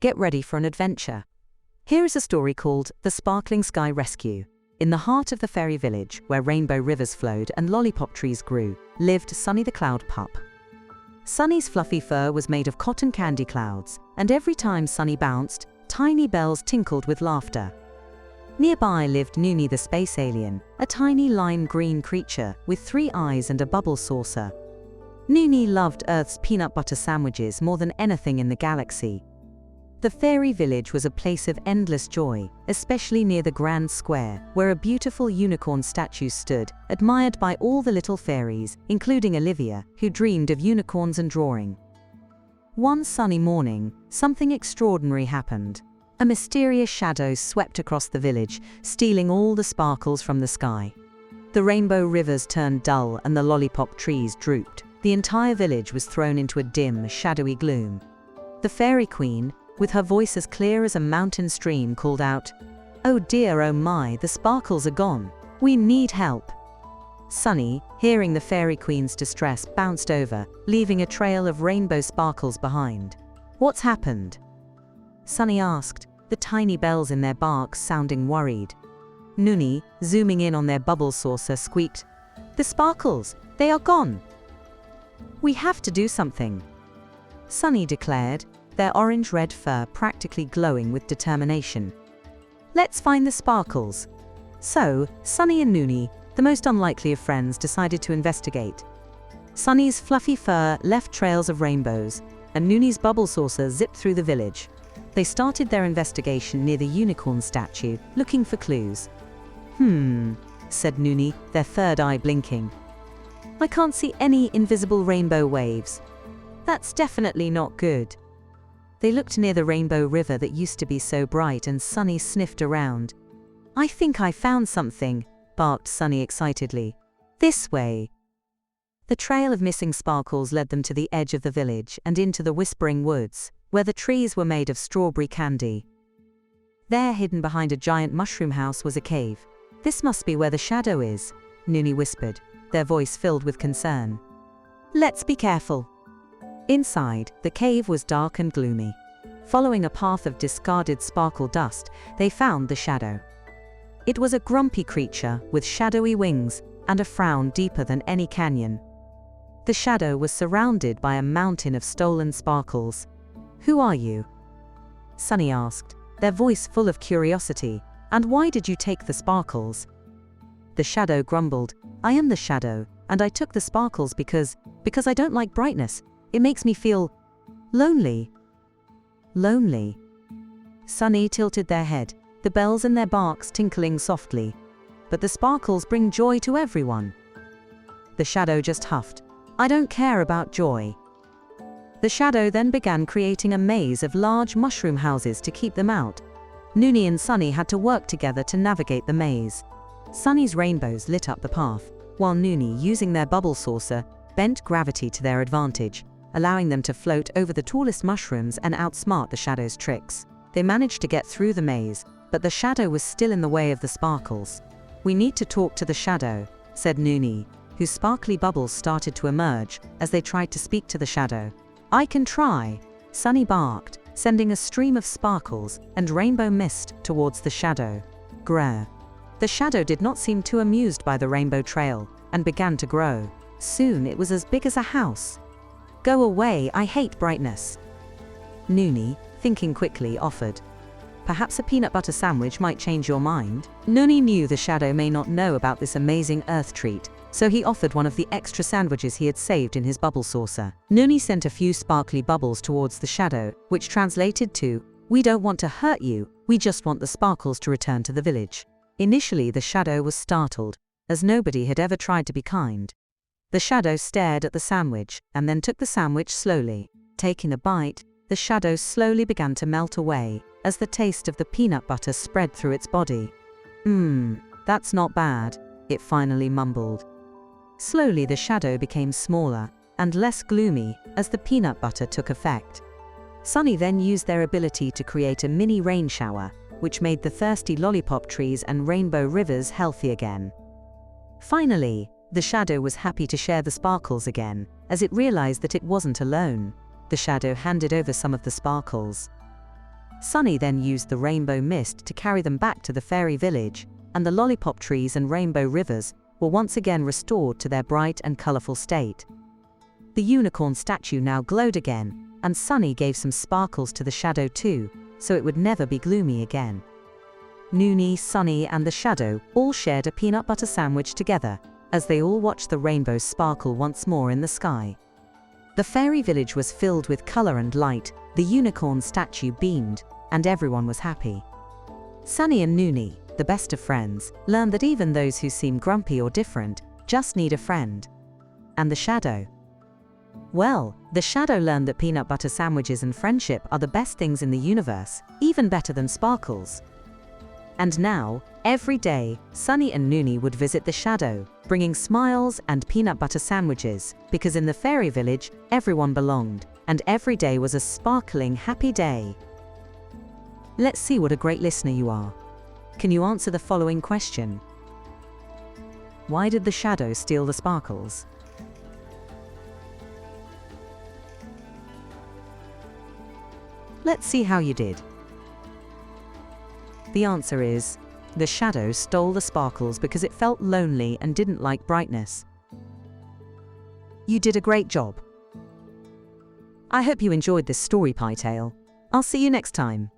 get ready for an adventure. Here is a story called The Sparkling Sky Rescue. In the heart of the fairy village, where rainbow rivers flowed and lollipop trees grew, lived Sunny the Cloud Pup. Sunny's fluffy fur was made of cotton candy clouds, and every time Sunny bounced, tiny bells tinkled with laughter. Nearby lived Nuny the Space Alien, a tiny lime green creature with 3 eyes and a bubble saucer. Nuny loved Earth's peanut butter sandwiches more than anything in the galaxy. The fairy village was a place of endless joy, especially near the Grand Square, where a beautiful unicorn statue stood, admired by all the little fairies, including Olivia, who dreamed of unicorns and drawing. One sunny morning, something extraordinary happened. A mysterious shadow swept across the village, stealing all the sparkles from the sky. The rainbow rivers turned dull and the lollipop trees drooped. The entire village was thrown into a dim, shadowy gloom. The fairy queen, with her voice as clear as a mountain stream, called out, "Oh dear, oh my, the sparkles are gone. We need help." Sunny, hearing the fairy queen's distress, bounced over, leaving a trail of rainbow sparkles behind. "What's happened?" Sunny asked, the tiny bells in their barks sounding worried. Nuny, zooming in on their bubble saucer, squeaked, "The sparkles, they are gone. We have to do something," Sunny declared, their orange-red fur practically glowing with determination. "Let's find the sparkles." So, Sunny and Nuny, the most unlikely of friends, decided to investigate. Sunny's fluffy fur left trails of rainbows, and Nuny's bubble saucer zipped through the village. They started their investigation near the unicorn statue, looking for clues. Said Nuny, their third eye blinking. "I can't see any invisible rainbow waves. That's definitely not good." They looked near the rainbow river that used to be so bright, and Sunny sniffed around. "I think I found something," barked Sunny excitedly. "This way." The trail of missing sparkles led them to the edge of the village and into the whispering woods, where the trees were made of strawberry candy. There, hidden behind a giant mushroom house, was a cave. "This must be where the shadow is," Nuny whispered, their voice filled with concern. "Let's be careful." Inside, the cave was dark and gloomy. Following a path of discarded sparkle dust, they found the shadow. It was a grumpy creature with shadowy wings and a frown deeper than any canyon. The shadow was surrounded by a mountain of stolen sparkles. "Who are you?" Sunny asked, their voice full of curiosity. "And why did you take the sparkles?" The shadow grumbled, "I am the shadow, and I took the sparkles because I don't like brightness. It makes me feel lonely." "Lonely?" Sunny tilted their head, the bells in their barks tinkling softly. "But the sparkles bring joy to everyone." The shadow just huffed, "I don't care about joy." The shadow then began creating a maze of large mushroom houses to keep them out. Nuny and Sunny had to work together to navigate the maze. Sunny's rainbows lit up the path, while Nuny, using their bubble saucer, bent gravity to their advantage, allowing them to float over the tallest mushrooms and outsmart the shadow's tricks. They managed to get through the maze, but the shadow was still in the way of the sparkles. "We need to talk to the shadow," said Nuny, whose sparkly bubbles started to emerge as they tried to speak to the shadow. "I can try," Sunny barked, sending a stream of sparkles and rainbow mist towards the shadow. Grr. The shadow did not seem too amused by the rainbow trail and began to grow. Soon it was as big as a house. "Go away, I hate brightness." Nuny, thinking quickly, offered, "Perhaps a peanut butter sandwich might change your mind." Nuny knew the shadow may not know about this amazing earth treat, so he offered one of the extra sandwiches he had saved in his bubble saucer. Nuny sent a few sparkly bubbles towards the shadow, which translated to, "We don't want to hurt you, we just want the sparkles to return to the village." Initially, the shadow was startled, as nobody had ever tried to be kind. The shadow stared at the sandwich and then took the sandwich slowly. Taking a bite, the shadow slowly began to melt away as the taste of the peanut butter spread through its body. That's not bad," it finally mumbled. Slowly, the shadow became smaller and less gloomy as the peanut butter took effect. Sunny then used their ability to create a mini rain shower, which made the thirsty lollipop trees and rainbow rivers healthy again. Finally, the shadow was happy to share the sparkles again, as it realized that it wasn't alone. The shadow handed over some of the sparkles. Sunny then used the rainbow mist to carry them back to the fairy village, and the lollipop trees and rainbow rivers were once again restored to their bright and colorful state. The unicorn statue now glowed again, and Sunny gave some sparkles to the shadow too, so it would never be gloomy again. Nuny, Sunny, and the shadow all shared a peanut butter sandwich together, as they all watched the rainbow sparkle once more in the sky. The fairy village was filled with color and light, the unicorn statue beamed, and everyone was happy. Sunny and Nuny, the best of friends, learned that even those who seem grumpy or different just need a friend. And the shadow? Well, the shadow learned that peanut butter sandwiches and friendship are the best things in the universe, even better than sparkles. And now, every day, Sunny and Nuny would visit the shadow, bringing smiles and peanut butter sandwiches, because in the fairy village, everyone belonged, and every day was a sparkling, happy day. Let's see what a great listener you are. Can you answer the following question? Why did the shadow steal the sparkles? Let's see how you did. The answer is, the shadow stole the sparkles because it felt lonely and didn't like brightness. You did a great job. I hope you enjoyed this story, Pie Tale. I'll see you next time.